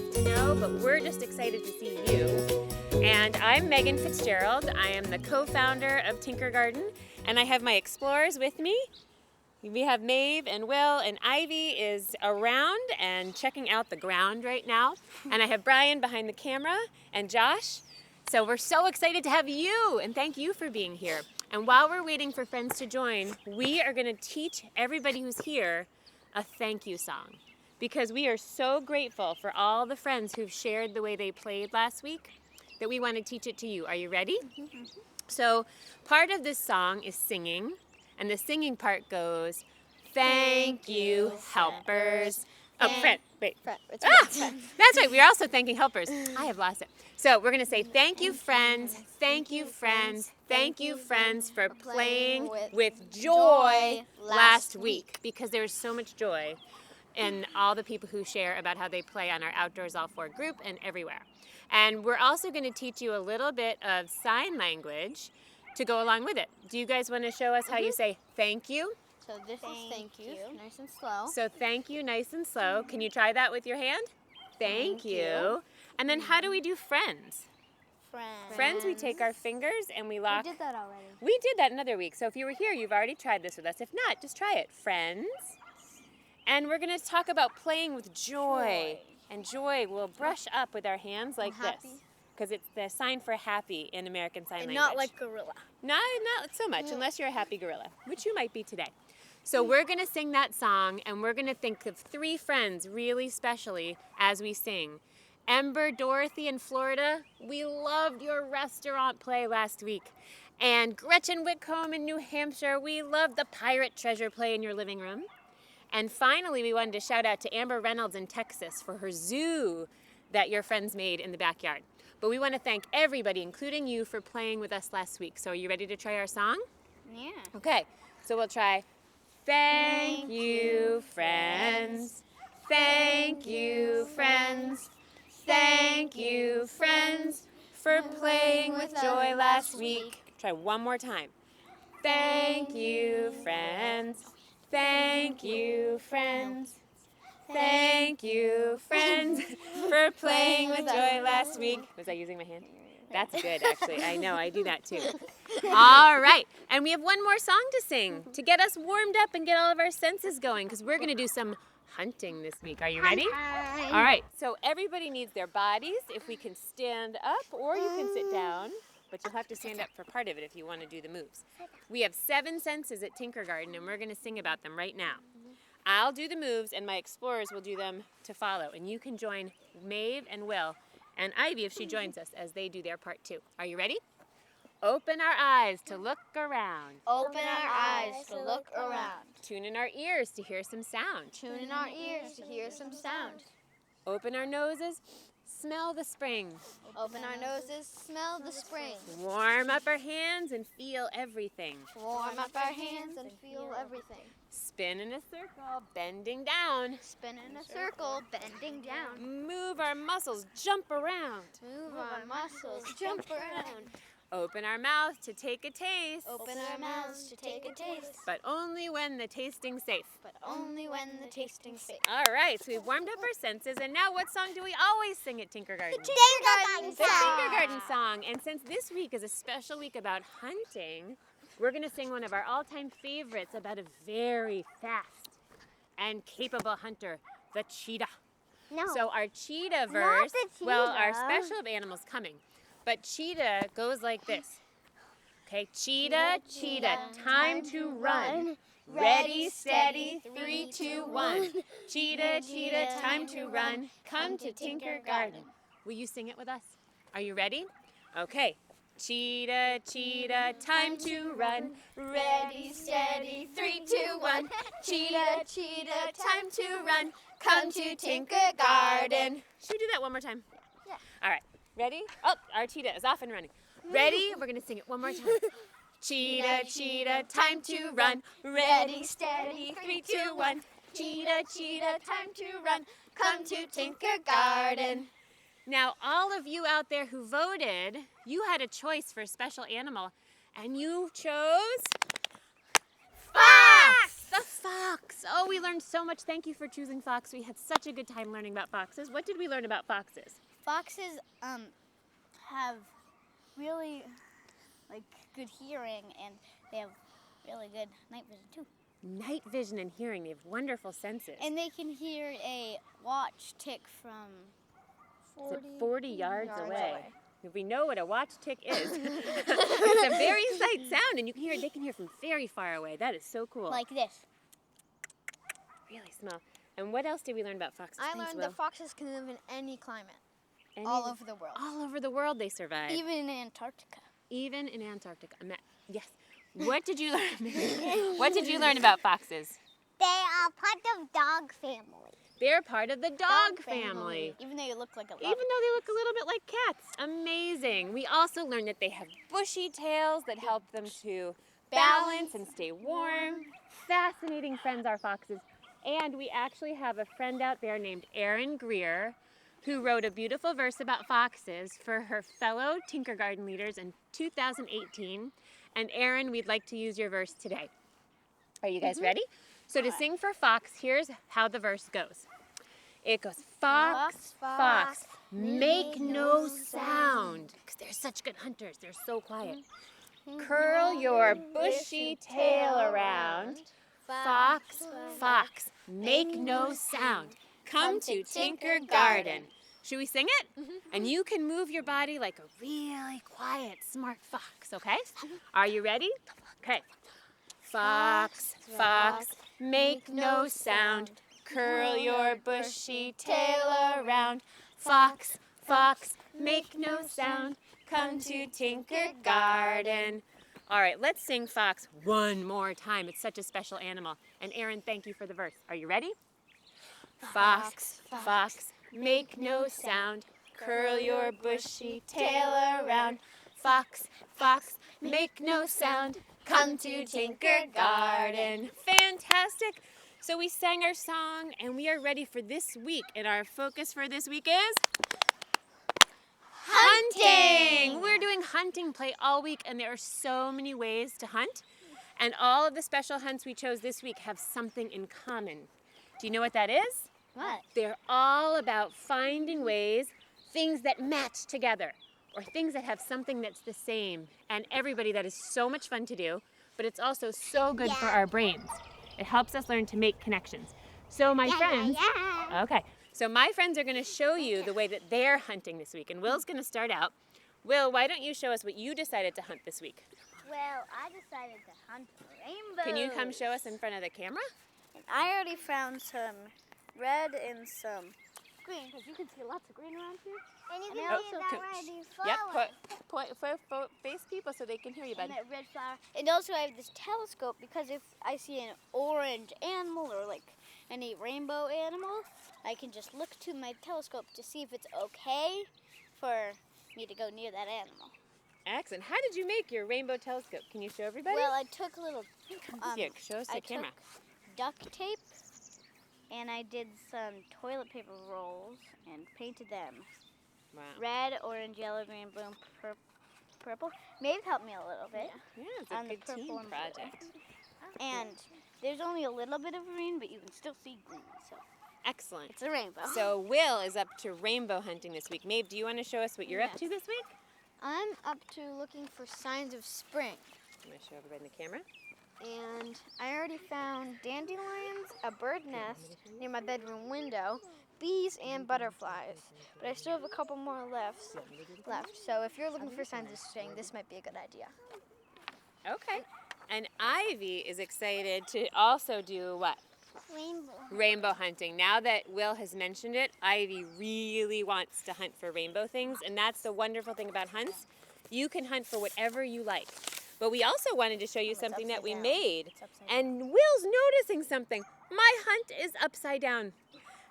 love to know, but we're just excited to see you. And I'm Megan Fitzgerald. I am the co-founder of Tinkergarten, and I have my explorers with me. We have Maeve and Will, and Ivy is around and checking out the ground right now. And I have Brian behind the camera and Josh. So we're so excited to have you, and thank you for being here. And while we're waiting for friends to join, we are going to teach everybody who's here a thank you song. Because we are so grateful for all the friends who've shared the way they played last week that we want to teach it to you. Are you ready? Mm-hmm. So part of this song is singing. And the singing part goes, thank you, helpers. Oh, Fred, wait. That's right, we are also thanking helpers. I have lost it. So we're going to say, thank you, friends, thank you, friends, thank you, friends, for playing with joy last week. Because there's so much joy in all the people who share about how they play on our Outdoors All Four group and everywhere. And we're also going to teach you a little bit of sign language to go along with it. Do you guys want to show us how you say thank you? So this is thank you, nice and slow. So thank you, nice and slow. Can you try that with your hand? Thank you. And then how do we do friends? Friends, we take our fingers and we lock. We did that already. We did that another week. So if you were here, you've already tried this with us. If not, just try it. Friends. And we're going to talk about playing with joy. And joy will brush up with our hands like this. Because it's the sign for happy in American Sign Language. Not like gorilla. Not so much, unless you're a happy gorilla, which you might be today. So we're going to sing that song, and we're going to think of three friends really specially as we sing. Ember, Dorothy in Florida, we loved your restaurant play last week. And Gretchen Whitcomb in New Hampshire, we loved the pirate treasure play in your living room. And finally, we wanted to shout out to Amber Reynolds in Texas for her zoo that your friends made in the backyard. But we want to thank everybody, including you, for playing with us last week. So are you ready to try our song? Yeah. Okay, so we'll try, thank you, friends. Thank you, friends. Thank you, friends, for playing with joy last week. Try one more time. Thank you, friends. Thank you, friends. Thank you, friends, for playing with joy last week. Was I using my hand? That's good, actually. I know, I do that too. All right, and we have one more song to sing to get us warmed up and get all of our senses going, because we're going to do some hunting this week. Are you ready? All right, so everybody needs their bodies. If we can stand up, or you can sit down, but you'll have to stand up for part of it if you want to do the moves. We have 7 senses at Tinkergarten, and we're going to sing about them right now. I'll do the moves, and my explorers will do them to follow. And you can join Maeve and Will and Ivy if she joins us as they do their part too. Are you ready? Open our eyes to look around. Open our eyes to look around. Tune in our ears to hear some sound. Tune in our ears to hear some sound. Open our noses, smell the spring. Open our noses, smell the spring. Warm up our hands and feel everything. Warm up our hands and feel everything. Spin in a circle, bending down. Spin in a circle, bending down. Move our muscles, jump around. Move our muscles, jump around. Open our mouth to take a taste. Open our mouths to take a taste. But only when the tasting's safe. But only when the tasting's safe. All right, so we've warmed up our senses, and now what song do we always sing at Tinkergarten? The Tinkergarten The song. Tinkergarten song. And since this week is a special week about hunting, we're going to sing one of our all-time favorites about a very fast and capable hunter, the cheetah. No. So our cheetah verse, the cheetah. well, our special animal's coming, but cheetah goes like this. Okay, cheetah, cheetah, time to run. Ready, steady, 3, 2, 1. Cheetah, cheetah, time to run. Come to Tinkergarten. Will you sing it with us? Are you ready? Okay. Cheetah, cheetah, time to run. Ready, steady, 3, 2, 1. Cheetah, cheetah, time to run. Come to Tinkergarten. Should we do that one more time? Yeah. All right. Ready? Oh, our cheetah is off and running. Ready? We're going to sing it one more time. Cheetah, cheetah, time to run. Ready, steady, 3, 2, 1. Cheetah, cheetah, time to run. Come to Tinkergarten. Now, all of you out there who voted, you had a choice for a special animal, and you chose fox. The fox. Oh, we learned so much. Thank you for choosing fox. We had such a good time learning about foxes. What did we learn about foxes? Foxes have really good hearing, and they have really good night vision too. Night vision and hearing. They have wonderful senses. And they can hear a watch tick from 40 yards away. If we know what a watch tick is, it's a very slight sound, and they can hear from very far away. That is so cool. Like this. Really small. And what else did we learn about foxes? I Thanks, learned Will. that foxes can live in any climate. Any- All over the world. All over the world they survive. Even in Antarctica. Even in Antarctica. Yes. What did you learn? What did you learn about foxes? They are part of dog family. They're part of the dog family. Even though you look like a Even though they look a little bit like cats. Amazing. We also learned that they have bushy tails that help them to balance and stay warm. Fascinating friends are foxes. And we actually have a friend out there named Erin Greer who wrote a beautiful verse about foxes for her fellow Tinkergarten leaders in 2018. And Erin, we'd like to use your verse today. Are you guys ready? So to sing for fox, here's how the verse goes. It goes, fox, fox, make no sound. Because they're such good hunters. They're so quiet. Curl your bushy tail around. Fox, fox, make no sound. Come to Tinkergarten. Should we sing it? And you can move your body like a really quiet, smart fox, okay? Are you ready? Okay. Fox, fox, make no sound. Curl your bushy tail around. Fox, fox, make no sound. Come to Tinkergarten. All right, let's sing fox one more time. It's such a special animal. And Erin, thank you for the verse. Are you ready? Fox, fox, make no sound. Curl your bushy tail around. Fox, fox, make no sound. Come to Tinkergarten. Fantastic. So we sang our song and we are ready for this week. And our focus for this week is hunting. We're doing hunting play all week and there are so many ways to hunt. And all of the special hunts we chose this week have something in common. Do you know what that is? What? They're all about finding ways, things that match together, or things that have something that's the same. And everybody, that is so much fun to do, but it's also so good for our brains. It helps us learn to make connections. So my friends, okay, so my friends are gonna show you the way that they're hunting this week. And Will's gonna start out. Will, why don't you show us what you decided to hunt this week? Well, I decided to hunt rainbows. Can you come show us in front of the camera? I already found some red and some green, because you can see lots of green around here. And you can see that red flower. Yep, face people so they can hear you, bud. And that red flower. And also I have this telescope, because if I see an orange animal or like any rainbow animal, I can just look to my telescope to see if it's okay for me to go near that animal. Excellent. How did you make your rainbow telescope? Can you show everybody? Well, I took a little Here, show us the camera. took duct tape, and I did some toilet paper rolls and painted them. Wow. Red, orange, yellow, green, blue, purple. Maeve helped me a little bit. Yeah, it's on a the good purple team and project. And there's only a little bit of green, but you can still see green. So Excellent. it's a rainbow. So Will is up to rainbow hunting this week. Maeve, do you want to show us what you're up to this week? I'm up to looking for signs of spring. I'm going to show everybody in the camera. And I already found dandelions, a bird nest near my bedroom window, bees, and butterflies. But I still have a couple more left. So if you're looking for signs of spring, this might be a good idea. Okay. And Ivy is excited to also do what? Rainbow. Rainbow hunting. Now that Will has mentioned it, Ivy really wants to hunt for rainbow things, and that's the wonderful thing about hunts. You can hunt for whatever you like. But we also wanted to show you something that we made, and Will's noticing something. My hunt is upside down.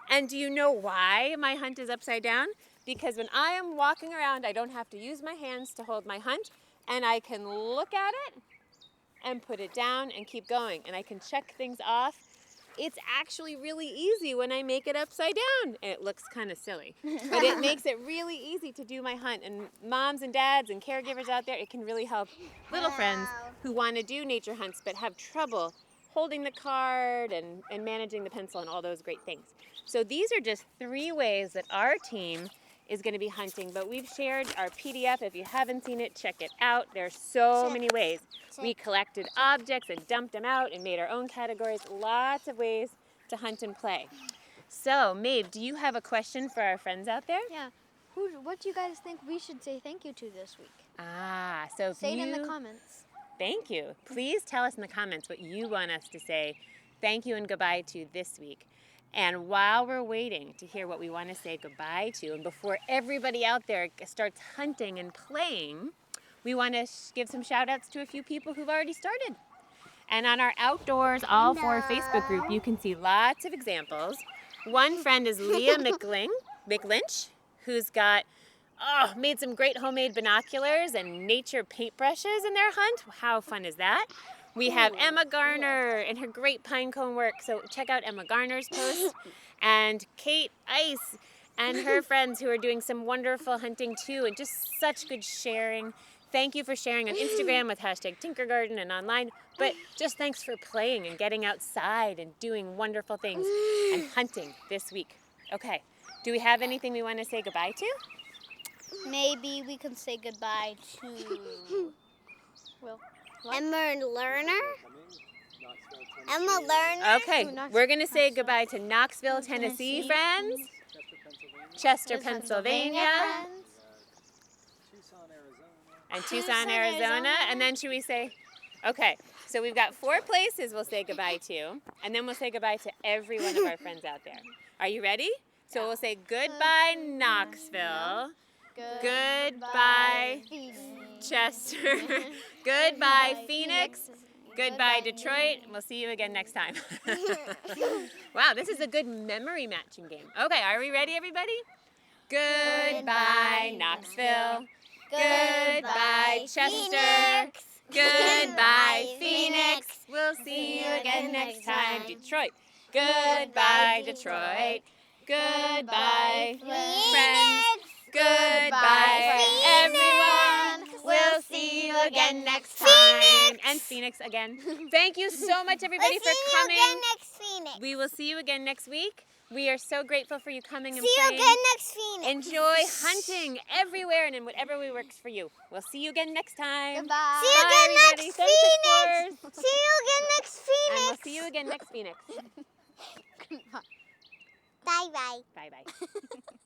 And do you know why my hunt is upside down? Because when I am walking around, I don't have to use my hands to hold my hunt, and I can look at it and put it down and keep going, and I can check things off. It's actually really easy when I make it upside down. It looks kind of silly, but it makes it really easy to do my hunt. And moms and dads and caregivers out there, it can really help little friends who want to do nature hunts but have trouble holding the card and managing the pencil and all those great things. So these are just 3 ways that our team is going to be hunting, but we've shared our PDF. If you haven't seen it, check it out. There's so many ways. We collected objects and dumped them out and made our own categories. Lots of ways to hunt and play. So, Maeve, do you have a question for our friends out there? Yeah. What do you guys think we should say thank you to this week? So if Say it in the comments. Thank you. Please tell us in the comments what you want us to say thank you and goodbye to this week. And while we're waiting to hear what we want to say goodbye to, and before everybody out there starts hunting and playing, we want to give some shout outs to a few people who've already started. And on our Outdoors All Four Facebook group, you can see lots of examples. One friend is Leah McLynch, who's got made some great homemade binoculars and nature paintbrushes in their hunt. How fun is that? We have Emma Garner and her great pine cone work. So check out Emma Garner's post. And Kate Ice and her friends who are doing some wonderful hunting too, and just such good sharing. Thank you for sharing on Instagram with #Tinkergarten and online. But just thanks for playing and getting outside and doing wonderful things and hunting this week. Okay, do we have anything we want to say goodbye to? Maybe we can say goodbye to Emma Lerner. Emma Lerner. Okay, we're going to say goodbye to Knoxville, Tennessee friends, Chester, Pennsylvania, and Tucson, Arizona. And then should we say, okay, so we've got 4 places we'll say goodbye to, and then we'll say goodbye to every one of our friends out there. Are you ready? So we'll say goodbye, Knoxville. Goodbye, Chester. Goodbye, Phoenix. Goodbye, Detroit. We'll see you again next time. Wow, this is a good memory matching game. Okay, are we ready, everybody? Goodbye, Knoxville. Goodbye, Chester. Goodbye, Phoenix. We'll see you again next time, Detroit. Goodbye, Detroit. Goodbye, friends. Goodbye, everyone. We'll see you again next time. And Phoenix again. Thank you so much, everybody, for coming. See you again next Phoenix. We will see you again next week. We are so grateful for you coming and See you playing. again next Phoenix. Enjoy hunting everywhere and in whatever way works for you. We'll see you again next time. Goodbye. See you Bye, again everybody. next Thanks, Phoenix. explorers. See you again next Phoenix. And we'll see you again next Phoenix. Bye bye. Bye-bye.